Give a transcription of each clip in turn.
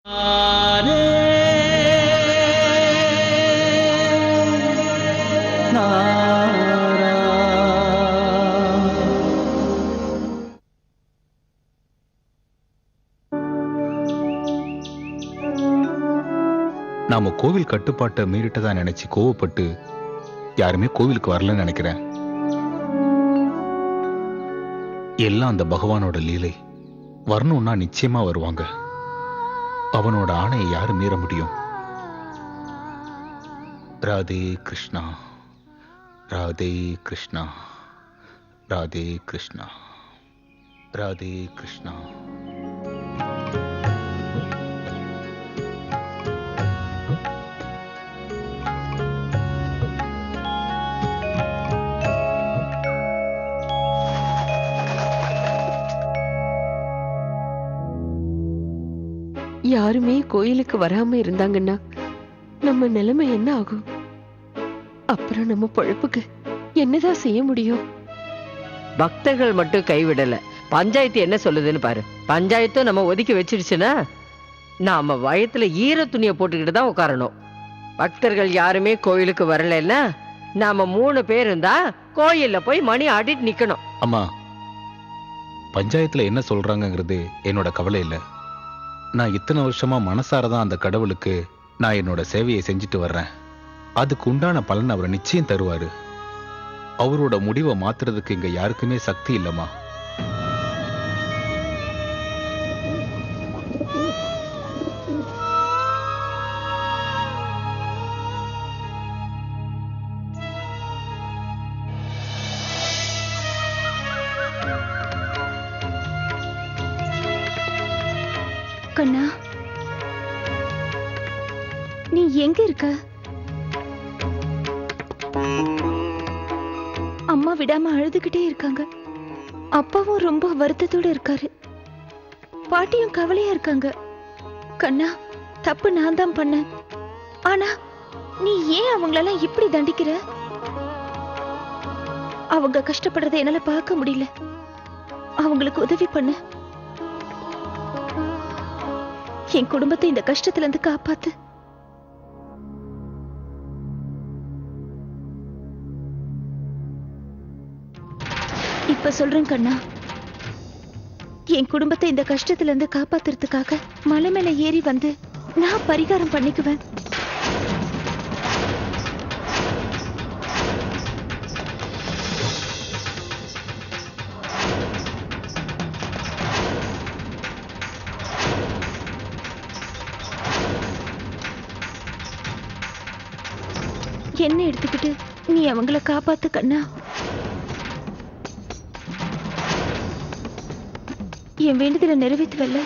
நாம கோவில் கட்டுப்பாட்டை மீறிட்டதா நினைச்சு கோவப்பட்டு யாருமே கோவிலுக்கு வரலன்னு நினைக்கிறேன். எல்லாம் அந்த பகவானோட லீலை. வரணும்னா நிச்சயமா வருவாங்க. அவனோட ஆணையை யாரு மீற முடியும்? ராதே கிருஷ்ணா, ராதே கிருஷ்ணா, ராதே கிருஷ்ணா, ராதே கிருஷ்ணா. யாருமே கோயிலுக்கு வராம இருந்தாங்கன்னா நம்ம நிலைமை என்ன ஆகும்? அப்புறம் நம்ம பொழப்புக்கு என்னதான் செய்ய முடியும்? பக்தர்கள் மட்டும் கைவிடல, பஞ்சாயத்து என்ன சொல்லுதுன்னு பாரு. பஞ்சாயத்தும் நம்ம ஒதுக்கி வச்சிருச்சுன்னா நாம வயத்துல ஈர துணியை போட்டுக்கிட்டு தான் உட்காரணும். பக்தர்கள் யாருமே கோயிலுக்கு வரலன்னா நாம 3 பேர் இருந்தா கோயில்ல போய் மணி ஆடிட்டு நிக்கணும். அம்மா, பஞ்சாயத்துல என்ன சொல்றாங்கிறது என்னோட கவலை இல்லை. நான் இத்தனை வருஷமா மனசாரதான் அந்த கடவுளுக்கு நான் என்னோட சேவையை செஞ்சுட்டு வர்றேன். அதுக்கு உண்டான பலன் அவர் நிச்சயம் தருவாரு. அவரோட முடிவை மாத்துறதுக்கு இங்க யாருக்குமே சக்தி இல்லம்மா. கண்ணா, நீ எங்க இருக்க? அம்மா விடாம அழுதுகிட்டே இருக்காங்க. அப்பாவும் ரொம்ப வருத்தத்தோட இருக்காரு. பாட்டியும் கவலையா இருக்காங்க. கண்ணா, தப்பு நான் தான் பண்ணேன். ஆனா நீ ஏன் அவங்களெல்லாம் இப்படி தண்டிக்கிற? அவங்க கஷ்டப்படுறதை என்னால பார்க்க முடியல. அவங்களுக்கு உதவி பண்ணு. என் குடும்பத்தை இந்த கஷ்டத்துல இருந்து காப்பாத்து. இப்ப சொல்றேன் கண்ணா, என் குடும்பத்தை இந்த கஷ்டத்துல இருந்து காப்பாத்துறதுக்காக மலை மேல ஏறி வந்து நான் பரிகாரம் பண்ணிக்குவேன். என்ன எடுத்துக்கிட்டு நீ அவங்கள காப்பாத்து கண்ணா. என் வேண்டுதலை நிறைவேற்றுவல்ல?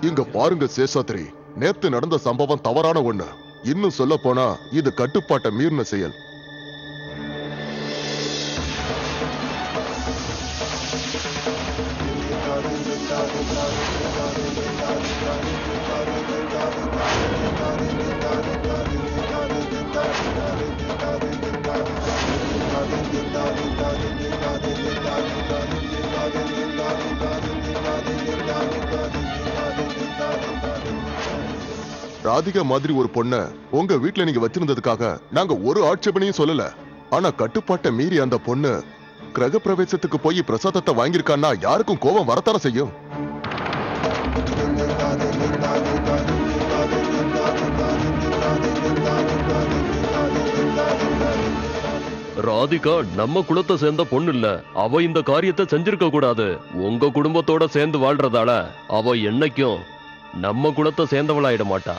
இங்க பாருங்க சேஷாத்ரி, நேத்து நடந்த சம்பவம் தவறான ஒண்ணு. இன்னும் சொல்ல போனா இது கட்டுப்பாட்டை மீறின செயல். ராதிகா மாதிரி ஒரு பொண்ண உங்க வீட்டுல நீங்க வச்சிருந்ததுக்காக நாங்க ஒரு ஆட்சேபனையும் சொல்லல. ஆனா கட்டுப்பாட்டை மீறி அந்த பொண்ணு கிரக பிரவேசத்துக்கு போய் பிரசாதத்தை வாங்கியிருக்கான்னா யாருக்கும் கோபம் வரத்தான செய்யும். ராதிகா நம்ம குலத்தை சேர்ந்த பொண்ணு இல்ல. அவ இந்த காரியத்தை செஞ்சிருக்க கூடாது. உங்க குடும்பத்தோட சேர்ந்து வாழ்றதால அவ என்னைக்கும் நம்ம குலத்தை சேர்ந்தவளாயிட மாட்டா.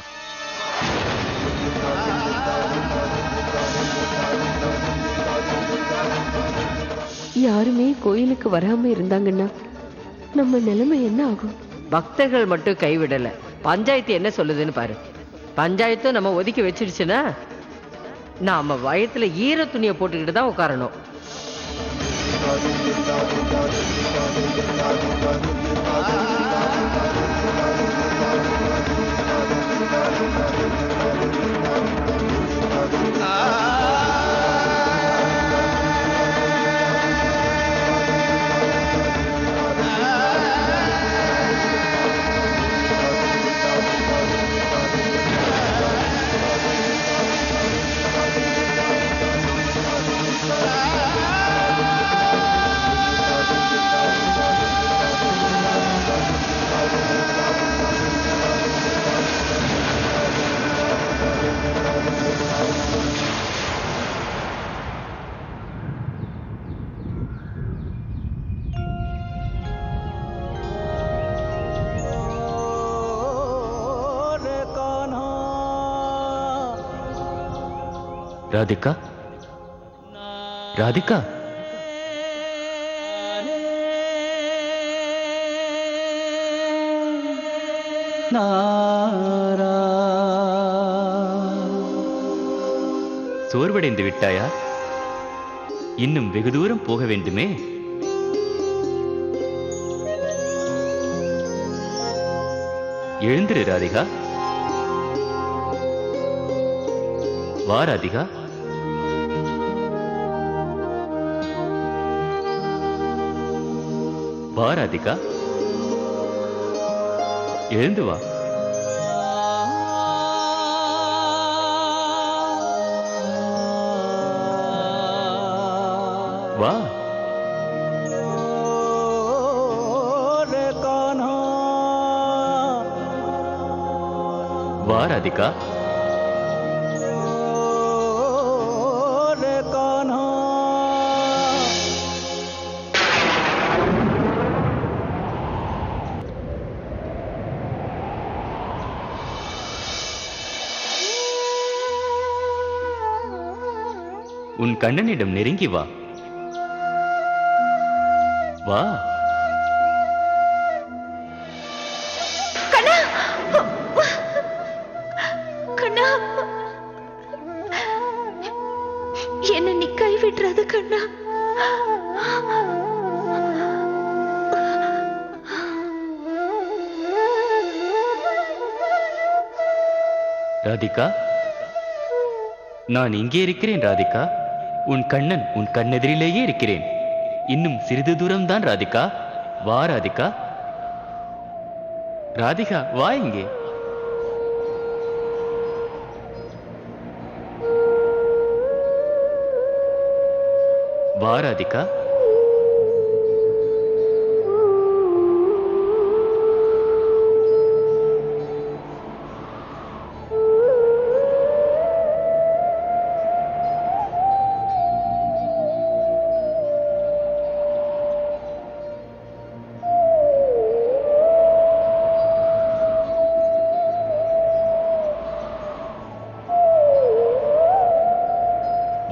யாருமே கோயிலுக்கு வராம இருந்தாங்கன்னா நம்ம நிலைமை என்ன ஆகும்? பக்தர்கள் மட்டும் கைவிடல, பஞ்சாயத்து என்ன சொல்லுதுன்னு பாரு. பஞ்சாயத்தும் நம்ம ஒதுக்கி வச்சிருச்சுன்னா நாம வயத்துல ஈர துணியை போட்டுக்கிட்டு தான் உட்காரணும். ராதிகா, ராதிகா, சோர்வடைந்து விட்டாயா? இன்னும் வெகு தூரம் போக வேண்டுமே. எழுந்திரு ராதிகா. வா ராதிகா. வா ராதிகா, எழுந்து வா. வா. வா ராதிகா. உன் கண்ணனிடம் நெருங்கி வா. வா. கண்ணா, கண்ணா, என்ன நீ கைவிட்டுறாத கண்ணா. ராதிகா, நான் இங்கே இருக்கிறேன் ராதிகா. உன் கண்ணன் உன் கண்ணெதிரிலேயே இருக்கிறேன். இன்னும் சிறிது தூரம் தான் ராதிகா. வா ராதிகா. ராதிகா, வா இங்கே. வா ராதிகா.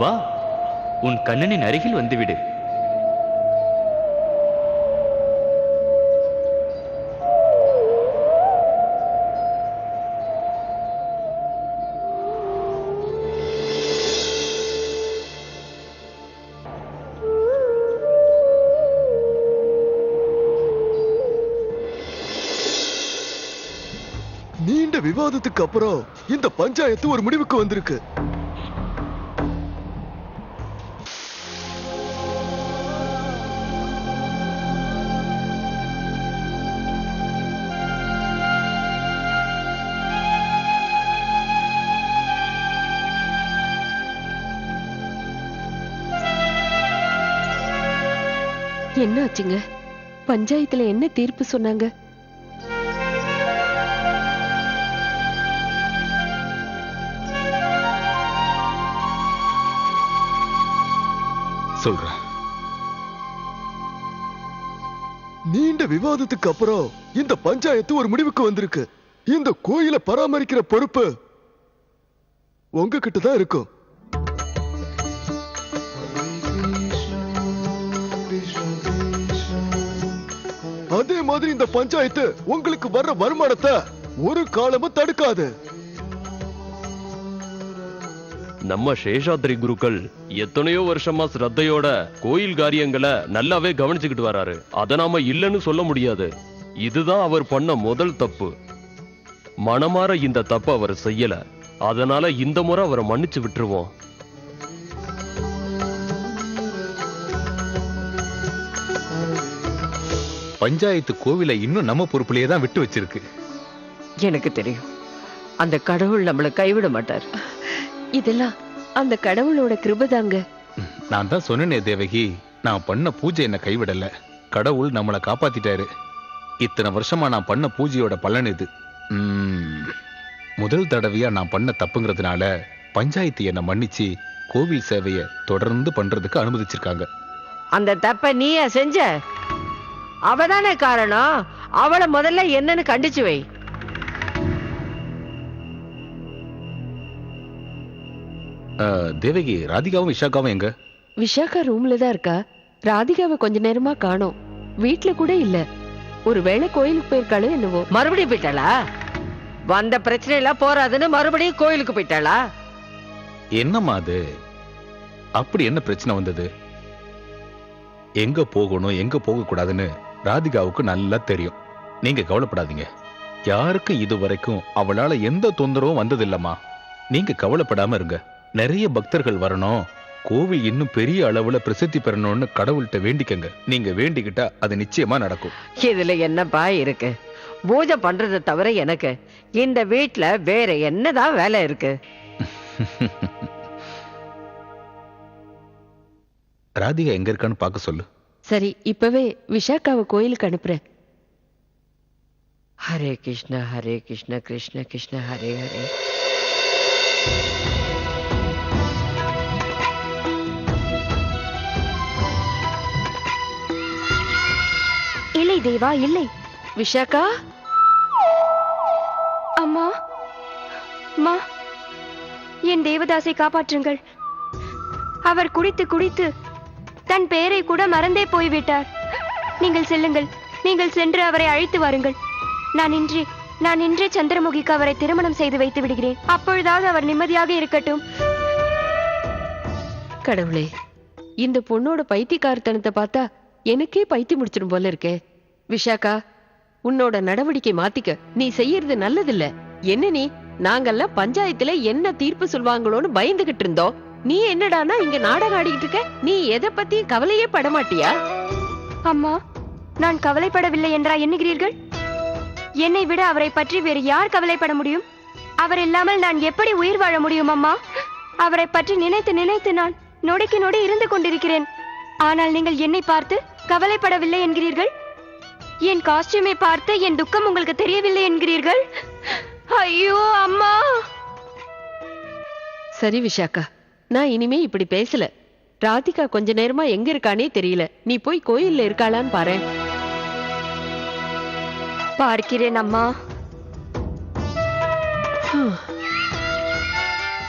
வா, உன் கண்ணனின் அருகில் வந்துவிடு. நீண்ட விவாதத்துக்கு அப்புறம் இந்த பஞ்சாயத்து ஒரு முடிவுக்கு வந்திருக்கு. என்ன ஆச்சுங்க? பஞ்சாயத்துல என்ன தீர்ப்பு சொன்னாங்க? சொல்றேன். நீண்ட விவாதத்துக்கு அப்புறம் இந்த பஞ்சாயத்து ஒரு முடிவுக்கு வந்திருக்கு. இந்த கோயிலை பராமரிக்கிற பொறுப்பு உங்ககிட்ட தான் இருக்கும். அதே மாதிரி இந்த பஞ்சாயத்து உங்களுக்கு வர்ற வருமானத்தை ஒரு காலமும் தடுக்காது. நம்ம சேஷாத்ரி குருக்கள் எத்தனையோ வருஷமா ஸ்ரத்தையோட கோயில் காரியங்களை நல்லாவே கவனிச்சுக்கிட்டு வராரு. அத நாம இல்லைன்னு சொல்ல முடியாது. இதுதான் அவர் பண்ண முதல் தப்பு. மனமாற இந்த தப்பு அவர் செய்யல. அதனால இந்த முறை அவரை மன்னிச்சு விட்டுருவோம். பஞ்சாயத்து கோவிலை இன்னும் நம்ம பொறுப்புலயே தான் விட்டு வச்சிருக்கு. எனக்கு தெரியும், அந்த கடவுள் நம்மளை கைவிட மாட்டார். இதெல்லாம் அந்த கடவுளோட கிருபைதாங்க. நான் தான் சொன்னேனே தேவகி, நான் பண்ண பூஜை என்ன கைவிடல. கடவுள் நம்மளை காப்பாத்திட்டாரு. இத்தனை வருஷமா நான் பண்ண பூஜையோட பலன் இது. முதல் தடவையா நான் பண்ண தப்புங்கிறதுனால பஞ்சாயத்து என்னை மன்னிச்சு கோவில் சேவையை தொடர்ந்து பண்றதுக்கு அனுமதிச்சிருக்காங்க. அந்த தப்ப நீயா செஞ்ச? அவதானே காரணம். அவளை முதல்ல என்னன்னு கண்டிச்சு வை. தேவகி, ராதிகாவும் விஷாக்காவும் எங்க? விஷாக்கா ரூம்ல தான் இருக்கா. ராதிகாவை கொஞ்ச நேரமா காணோம். வீட்ல கூட இல்ல. ஒருவேளை கோயிலுக்கு போயிருக்காளோ என்னவோ. மறுபடியும் போயிட்டாளா? வந்த பிரச்சனை எல்லாம் போறாதுன்னு மறுபடியும் கோயிலுக்கு போயிட்டாளா? என்னம்மா அது? அப்படி என்ன பிரச்சனை வந்தது? எங்க போகணும் எங்க போக கூடாதுன்னு ராதிகாவுக்கு நல்லா தெரியும். நீங்க கவலைப்படாதீங்க. யாருக்கும் இதுவரைக்கும் அவளால எந்த தொந்தரவும் வந்ததில்லம்மா. நீங்க கவலைப்படாம இருங்க. நிறைய பக்தர்கள் வரணும், கோவில் இன்னும் பெரிய அளவுல பிரசித்தி பெறணும்னு கடவுள்கிட்ட வேண்டிக்கங்க. நீங்க வேண்டிக்கிட்டா அது நிச்சயமா நடக்கும். இதுல என்னப்பா இருக்கு? பூஜை பண்றதை தவிர எனக்கு இந்த வீட்டுல வேற என்னதான் வேலை இருக்கு? ராதிகா எங்க இருக்கான்னு பார்க்க சொல்லு. சரி, இப்பவே விஷாக்காவை கோயிலுக்கு அனுப்புறேன். ஹரே கிருஷ்ண கிருஷ்ண கிருஷ்ண ஹரே ஹரே. இல்லை தேவா, இல்லை. விஷாக்கா, அம்மா, அம்மா, என் தேவதாசை காப்பாற்றுங்கள். அவர் குடித்து குடித்து தன் பெயரை கூட மறந்தே போய்விட்டார். நீங்கள் செல்லுங்கள். நீங்கள் சென்று அவரை அழைத்து வாருங்கள். நான் இன்றே சந்திரமுகிக்கு அவரை திருமணம் செய்து வைத்து விடுகிறேன். அப்பொழுதாவது அவர் நிம்மதியாக இருக்கட்டும். கடவுளே, இந்த பொண்ணோட பைத்தியக்காரத்தனத்தை பார்த்தா எனக்கே பைத்தியம் முடிச்சிடும் போல இருக்கே. விஷாக்கா, உன்னோட நடவடிக்கை மாத்திக்க. நீ செய்யறது நல்லதில்ல. என்ன நீ? நாங்கெல்லாம் பஞ்சாயத்துல என்ன தீர்ப்பு சொல்வாங்களோன்னு பயந்துகிட்டு இருந்தோம். நீ என்னடானா இங்க நாடகம் ஆடிக்கிட்டு இருக்க? நீ எதை பத்தி கவலையே பட மாட்டியா? அம்மா, நான் கவலைப்படவில்லை என்றா எண்ணுகிறீர்கள்? என்னை விட அவரை பற்றி வேறு யார் கவலைப்பட முடியும்? அவர் இல்லாமல் நான் எப்படி உயிர் வாழ முடியும் அம்மா? அவரை பற்றி நினைத்து நினைத்து நான் நொடிக்கு நொடி இருந்து கொண்டிருக்கிறேன். ஆனால் நீங்கள் என்னை பார்த்து கவலைப்படவில்லை என்கிறீர்கள். என் காஸ்டியூமை பார்த்து என் துக்கம் உங்களுக்கு தெரியவில்லை என்கிறீர்கள். ஐயோ அம்மா! சரி விஷாக்கா, நான் இனிமே இப்படி பேசல. ராதிகா கொஞ்ச நேரமா எங்க இருக்கானே தெரியல. நீ போய் கோயில்ல இருக்காளான்னு பாரு. பார்க்கிறேன் அம்மா.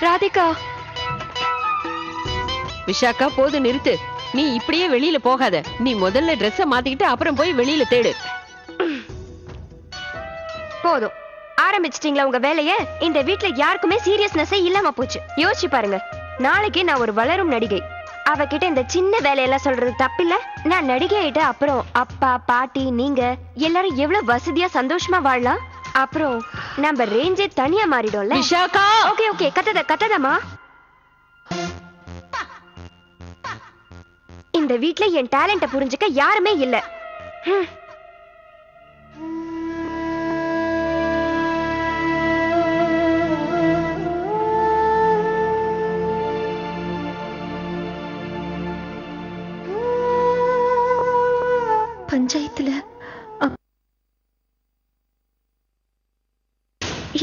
ராதிகா! விஷாக்கா, போது நிறுத்து. நீ இப்படியே வெளியில போகாத. நீ முதல்ல ட்ரெஸ்ஸ மாத்திக்கிட்டு அப்புறம் போய் வெளியில தேடு. போதும், ஆரம்பிச்சிட்டீங்களா உங்க வேலைய? இந்த வீட்ல யாருக்குமே சீரியஸ்னஸே இல்லாம போச்சு. யோசிச்சு பாருங்க, நாளைக்கு நான் ஒரு வளரும் நடிகை. அவகிட்ட இந்த சின்ன வேலையெல்லாம் சொல்றது தப்பில்ல. நான் நடிகை ஆயிட்டு அப்புறம் அப்பா, பாட்டி, நீங்க எல்லாரும் எவ்வளவு வசதியா சந்தோஷமா வாழலாம். அப்புறம் நம்ம ரேஞ்சே தனியா மாறிடும்ல. விஷாக்கா! ஓகே ஓகே, கத்தாதமா. இந்த வீட்ல என் டேலண்ட புரிஞ்சுக்க யாருமே இல்ல. பஞ்சாயத்துல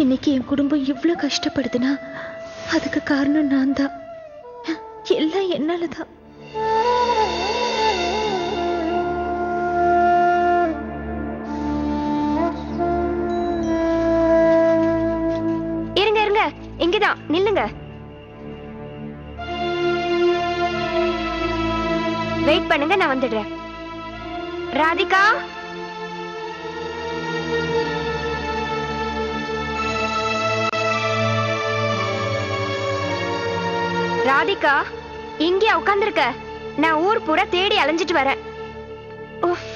இன்னைக்கு என் குடும்பம் இவ்வளவு கஷ்டப்படுதுன்னா அதுக்கு காரணம் நான் தான். எல்லாம் என்னாலதான். இருங்க இருங்க, இங்கதான் நில்லுங்க. வெயிட் பண்ணுங்க, நான் வந்துடுறேன். ராதிகா! ராதிகா, இங்கே உட்கார்ந்திருக்க. நான் ஊர் பூரா தேடி அலைஞ்சிட்டு வரேன். உஃப்,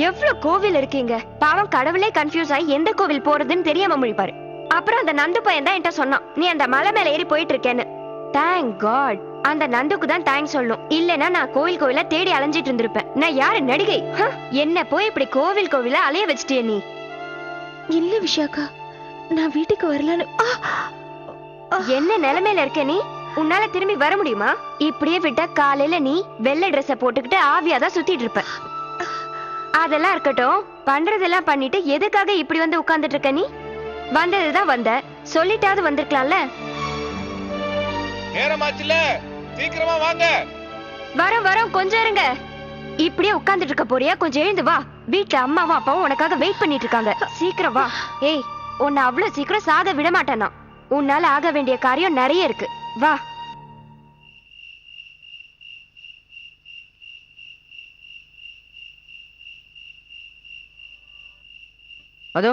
எவ்வளவு கோவில் இருக்கீங்க. பாவம் கடவுளே கன்ஃபியூஸ் ஆகி எந்த கோவில் போறதுன்னு தெரியாம முழிப்பாரு. அப்புறம் அந்த நந்து பையன் தான் என்கிட்ட சொன்னான், நீ அந்த மலை மேல ஏறி போயிட்டு இருக்கேன்னு. Thank God. அந்த நந்துக்கு தான் தேங்க்ஸ் சொல்லணும். இல்லனா நான் கோயிலா தேடி அலைஞ்சிட்டு இருந்திருப்பேன். நான் யாரு, நடிகை? என்ன போய் இப்படி கோவிலா அலைய வச்சிட்டிய நீ? இல்ல விஷாக்கா, நான் வீட்டுக்கு வரலான்னு. என்ன நிலைமையில இருக்க நீ? உன்னால திரும்பி வர முடியுமா? இப்படியே விட்டா காலையில நீ வெள்ளை ட்ரெஸ்ஸ போட்டுக்கிட்டு ஆவியாதான் சுத்திட்டு இருப்ப. அதெல்லாம் இருக்கட்டும், பண்றதெல்லாம் பண்ணிட்டு எதுக்காக இப்படி வந்து உட்கார்ந்துட்டு இருக்க நீ? வந்ததுதான் வந்த, சொல்லிட்டாவது வந்திருக்கலாம்ல. நேரமாச்சுல, சீக்கிரமா வாங்க. வரோம், கொஞ்சம் இருங்க. இப்படியே உட்கார்ந்துட்டு இருக்க போறியா? கொஞ்சம் எழுந்து வா. வீட்டுல அம்மாவும் அப்பாவும் உனக்காக வெயிட் பண்ணிட்டு இருக்காங்க. சீக்கிரம் வா. ஏய், உன்னை அவ்வளவு சீக்கிரம் சாக விட மாட்டேனா. உன்னால ஆக வேண்டிய காரியம் நிறைய இருக்கு. வா. அதோ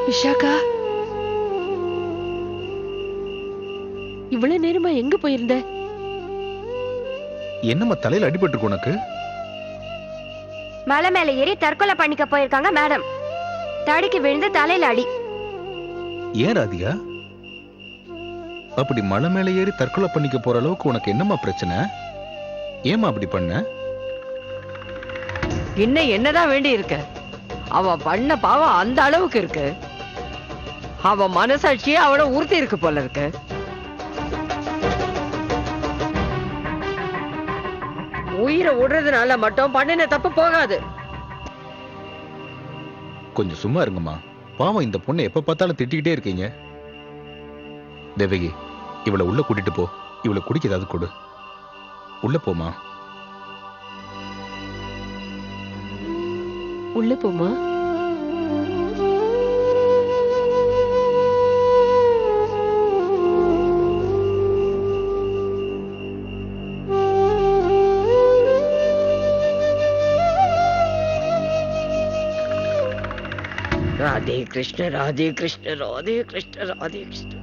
விஷாக்கா, இவ்வளவு நேரமா எங்க போயிருந்த? என்னம்மா தலையில அடிபட்டு உனக்கு? மலை மேல ஏறி தற்கொலை பண்ணிக்க போயிருக்காங்க மேடம். தடிக்கு விழுந்து தலையில அடி. ஏன் ராதிகா, அப்படி மலை மேல ஏறி தற்கொலை பண்ணிக்க போற அளவுக்கு உனக்கு என்னம்மா பிரச்சனை? ஏமா அப்படி பண்ண? இன்னும் என்னதான் வேண்டி இருக்க? அவ பண்ண பாவம் அந்த அளவுக்கு இருக்கு. அவ மனசாட்சியே அவளை உறுத்தி இருக்கு போல இருக்கு. உயிரை விடுறதுனால மட்டும் பண்ணின தப்பு போகாது. கொஞ்சம் சும்மா இருங்கம்மா. பாவம், இந்த பொண்ணை எப்ப பார்த்தாலும் திட்டிக்கிட்டே இருக்கீங்க. தேவகி, இவளை உள்ள கூட்டிட்டு போ. இவளை குடிக்க ஏதாவது கொடு. உள்ள போமா. உள்ள போமா. ராதே கிருஷ்ண, ராதே கிருஷ்ண, ராதே கிருஷ்ண, ராதே கிருஷ்ண.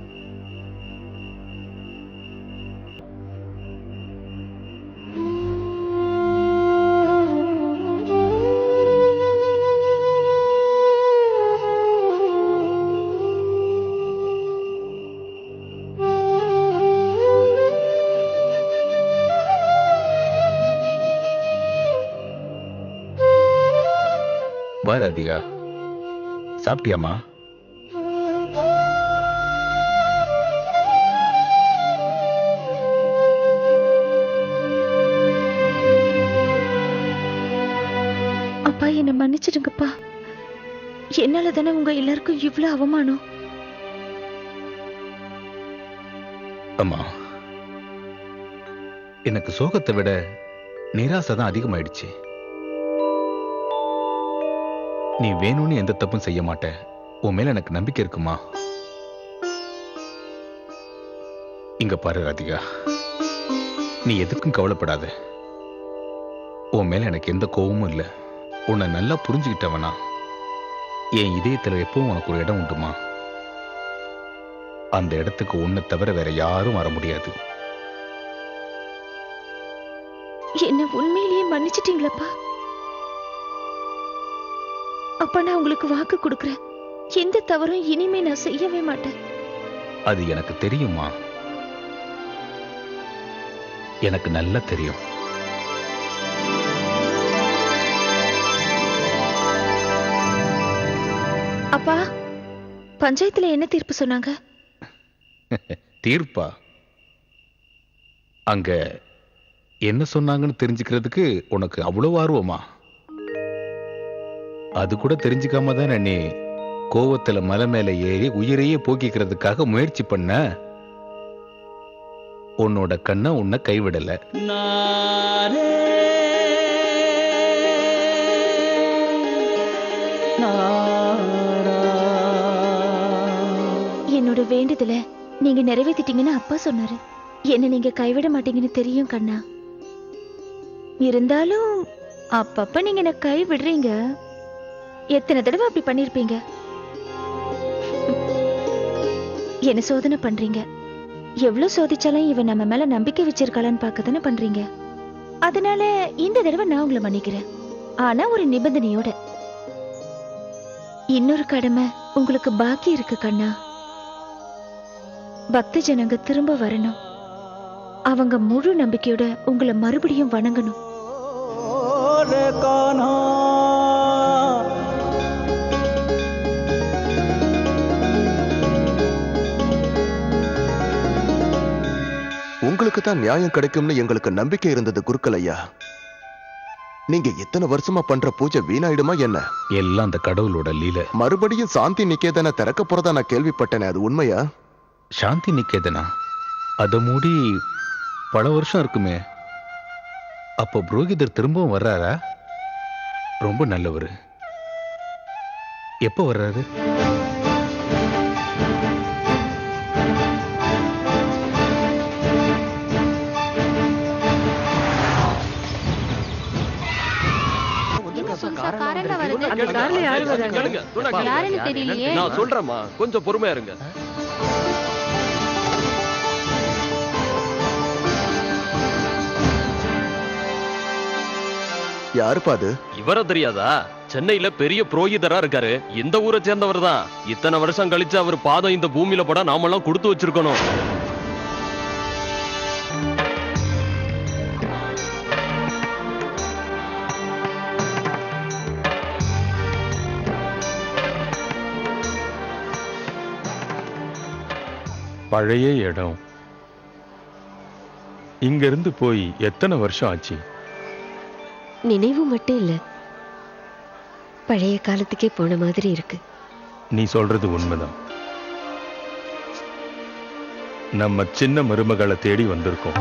வா ராதிகா, சாப்பிட்டியாமா? அப்பா, என்ன மன்னிச்சிடுங்கப்பா. என்னால தானே உங்க எல்லாருக்கும் இவ்வளவு அவமானம். அம்மா, எனக்கு சோகத்தை விட நிராசை தான் அதிகமாயிடுச்சு. நீ வேணும்னு எந்த தப்பும் செய்ய மாட்ட. உன் மேல எனக்கு நம்பிக்கை இருக்குமா? இங்க பாரு ராதிகா, நீ எதுக்கும் கவலைப்படாத. உன் மேல எனக்கு எந்த கோவமும் இல்லை. உன்னை நல்லா புரிஞ்சுக்கிட்டவனா என் இதயத்துல எப்பவும் உனக்கு ஒரு இடம் உண்டுமா. அந்த இடத்துக்கு உன்னை தவிர வேற யாரும் வர முடியாது. என்ன உண்மையிலேயே மன்னிச்சிட்டீங்களப்பா? அப்ப நான் உங்களுக்கு வாக்கு கொடுக்கிறேன், எந்த தவறும் இனிமே நான் செய்யவே மாட்டேன். அது எனக்கு தெரியுமா, எனக்கு நல்லா தெரியும். அப்பா, பஞ்சாயத்துல என்ன தீர்ப்பு சொன்னாங்க? தீர்ப்பா? அங்க என்ன சொன்னாங்கன்னு தெரிஞ்சுக்கிறதுக்கு உனக்கு அவ்வளவு ஆர்வமா? அது கூட தெரிஞ்சுக்காம தான் நீ கோவத்துல மலை மேல ஏறி உயிரையே போக்கிக்கிறதுக்காக முயற்சி பண்ண. உன்னோட கண்ணை உன்னை கைவிடல. என்னோட வேண்டுதல நீங்க நிறைவேற்றிட்டீங்கன்னு அப்பா சொன்னாரு. என்ன நீங்க கைவிட மாட்டீங்கன்னு தெரியும் கண்ணா. இருந்தாலும் அப்பப்ப நீங்க என்ன கை விடுறீங்க. எத்தனை தடவை அப்படி பண்ணிருப்பீங்க? என்ன சோதனை பண்றீங்க? எவ்வளவு சோதிச்சாலும் இவன் நம்ம மேல நம்பிக்கை வச்சிருக்காளான்னு பார்க்க தானே பண்றீங்க. அதனால இந்த தடவை நான் உங்களை மன்னிக்கிறேன். ஆனா ஒரு நிபந்தனையோட. இன்னொரு கடமை உங்களுக்கு பாக்கி இருக்கு கண்ணா. பக்த ஜனங்க திரும்ப வரணும். அவங்க முழு நம்பிக்கையோட உங்களை மறுபடியும் வணங்கணும். உங்களுக்கு தான் நியாயம் கிடைக்கும்னு எங்களுக்கு நம்பிக்கை இருந்தது குருக்கள் ஐயா. நீங்க இத்தனை வருஷமா பண்ற பூஜை வீணாயிடுமா என்ன? எல்லாம் அந்த கடவுளோட லீலை. மறுபடியும் சாந்தி நிகேதனை திறக்க போறதா நான் கேள்விப்பட்டேனே, அது உண்மையா? சாந்தி நிகேதனா? அதை மூடி பல வருஷம் இருக்குமே. அப்போ புரோகிதர் திரும்பவும் வர்றாரா? ரொம்ப நல்லவர். எப்போ வர்றாரு? நான் சொல்றேம்மா, கொஞ்சம் பொறுமையா இருங்க. யாருப்பா அது? இவர தெரியாதா? சென்னையில பெரிய புரோகிதரா இருக்காரு. இந்த ஊரை சேர்ந்தவர் தான். இத்தனை வருஷம் கழிச்சு அவர் பாதம் இந்த பூமியில பட நாமெல்லாம் கொடுத்து வச்சிருக்கணும். பழைய இடம். இங்க இருந்து போய் எத்தனை வருஷம் ஆச்சு? நினைவு மட்டும் இல்ல, பழைய காலத்துக்கே போன மாதிரி இருக்கு. நீ சொல்றது உண்மைதான். நம்ம சின்ன மருமகளை தேடி வந்திருக்கோம்.